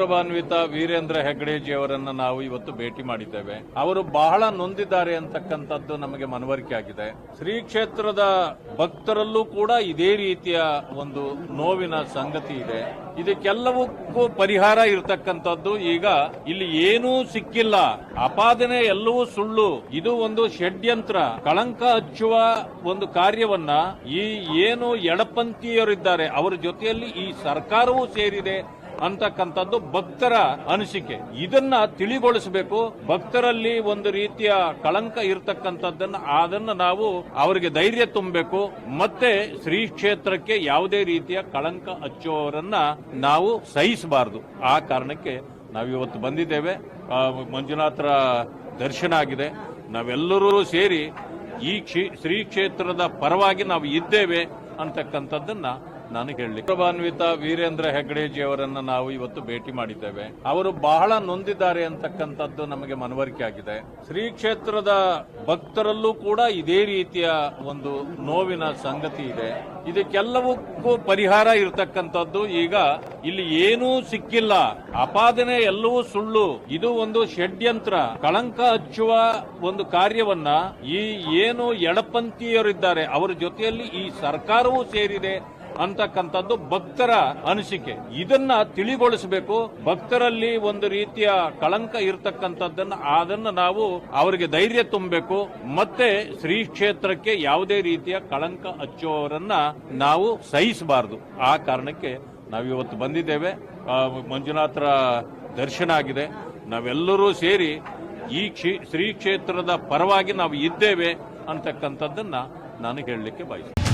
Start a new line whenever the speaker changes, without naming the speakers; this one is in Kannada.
ಗೌರವಾನ್ವಿತ ವೀರೇಂದ್ರ ಹೆಗ್ಗಡೆಜಿ ಅವರನ್ನು ನಾವು ಇವತ್ತು ಭೇಟಿ ಮಾಡಿದ್ದೇವೆ. ಅವರು ಬಹಳ ನೊಂದಿದ್ದಾರೆ ಅಂತಕ್ಕಂಥದ್ದು ನಮಗೆ ಮನವರಿಕೆ ಆಗಿದೆ. ಶ್ರೀ ಕ್ಷೇತ್ರದ ಭಕ್ತರಲ್ಲೂ ಕೂಡ ಇದೇ ರೀತಿಯ ಒಂದು ನೋವಿನ ಸಂಗತಿ ಇದೆ. ಇದಕ್ಕೆಲ್ಲವಕ್ಕೂ ಪರಿಹಾರ ಇರತಕ್ಕಂಥದ್ದು ಈಗ ಇಲ್ಲಿ ಏನೂ ಸಿಕ್ಕಿಲ್ಲ, ಆಪಾದನೆ ಎಲ್ಲವೂ ಸುಳ್ಳು, ಇದು ಒಂದು ಷಡ್ಯಂತ್ರ, ಕಳಂಕ ಹಚ್ಚುವ ಒಂದು ಕಾರ್ಯವನ್ನ ಈ ಏನು ಎಡಪಂಥೀಯರಿದ್ದಾರೆ ಅವರ ಜೊತೆಯಲ್ಲಿ ಈ ಸರ್ಕಾರವೂ ಸೇರಿದೆ ಅಂತಕ್ಕಂಥದ್ದು ಭಕ್ತರ ಅನಿಸಿಕೆ. ಇದನ್ನ ತಿಳಿಗೊಳಿಸಬೇಕು. ಭಕ್ತರಲ್ಲಿ ಒಂದು ರೀತಿಯ ಕಳಂಕ ಅದನ್ನ ನಾವು ಅವರಿಗೆ ಧೈರ್ಯ ತುಂಬಬೇಕು. ಮತ್ತೆ ಶ್ರೀ ಕ್ಷೇತ್ರಕ್ಕೆ ಯಾವುದೇ ರೀತಿಯ ಕಳಂಕ ಹಚ್ಚುವವರನ್ನ ನಾವು ಸಹಿಸಬಾರದು. ಆ ಕಾರಣಕ್ಕೆ ನಾವಿವತ್ತು ಬಂದಿದ್ದೇವೆ. ಮಂಜುನಾಥರ ದರ್ಶನ ಆಗಿದೆ. ನಾವೆಲ್ಲರೂ ಸೇರಿ ಈ ಶ್ರೀ ಕ್ಷೇತ್ರದ ಪರವಾಗಿ ನಾವು ಇದ್ದೇವೆ ಅಂತಕ್ಕಂಥದ್ದನ್ನ ನಾನು ಹೇಳಲಿಕ್ಕೆ. ಗೌರವಾನ್ವಿತ ವೀರೇಂದ್ರ ಹೆಗ್ಗಡೆಜಿ ಅವರನ್ನು ನಾವು ಇವತ್ತು ಭೇಟಿ ಮಾಡಿದ್ದೇವೆ. ಅವರು ಬಹಳ ನೊಂದಿದ್ದಾರೆ ಅಂತಕ್ಕಂಥದ್ದು ನಮಗೆ ಮನವರಿಕೆ ಆಗಿದೆ. ಶ್ರೀ ಕ್ಷೇತ್ರದ ಭಕ್ತರಲ್ಲೂ ಕೂಡ ಇದೇ ರೀತಿಯ ಒಂದು ನೋವಿನ ಸಂಗತಿ ಇದೆ. ಇದಕ್ಕೆಲ್ಲವಕ್ಕೂ ಪರಿಹಾರ ಇರತಕ್ಕಂಥದ್ದು ಈಗ ಇಲ್ಲಿ ಏನೂ ಸಿಕ್ಕಿಲ್ಲ, ಆಪಾದನೆ ಎಲ್ಲವೂ ಸುಳ್ಳು, ಇದು ಒಂದು ಷಡ್ಯಂತ್ರ, ಕಳಂಕ ಹಚ್ಚುವ ಒಂದು ಕಾರ್ಯವನ್ನ ಈ ಏನು ಎಡಪಂಥೀಯರಿದ್ದಾರೆ ಅವರ ಜೊತೆಯಲ್ಲಿ ಈ ಸರ್ಕಾರವೂ ಸೇರಿದೆ ಅಂತಕ್ಕಂಥದ್ದು ಭಕ್ತರ ಅನಿಸಿಕೆ. ಇದನ್ನ ತಿಳಿಗೊಳಿಸಬೇಕು. ಭಕ್ತರಲ್ಲಿ ಒಂದು ರೀತಿಯ ಕಳಂಕ ಅದನ್ನ ನಾವು ಅವರಿಗೆ ಧೈರ್ಯ ತುಂಬಬೇಕು. ಮತ್ತೆ ಶ್ರೀ ಕ್ಷೇತ್ರಕ್ಕೆ ಯಾವುದೇ ರೀತಿಯ ಕಳಂಕ ಹಚ್ಚುವವರನ್ನ ನಾವು ಸಹಿಸಬಾರದು. ಆ ಕಾರಣಕ್ಕೆ ನಾವಿವತ್ತು ಬಂದಿದ್ದೇವೆ. ಮಂಜುನಾಥರ ದರ್ಶನ ಆಗಿದೆ. ನಾವೆಲ್ಲರೂ ಸೇರಿ ಈ ಶ್ರೀ ಕ್ಷೇತ್ರದ ಪರವಾಗಿ ನಾವು ಇದ್ದೇವೆ ಅಂತಕ್ಕಂಥದ್ದನ್ನ ನಾನು ಹೇಳಲಿಕ್ಕೆ ಬಯಸ್ತೇನೆ.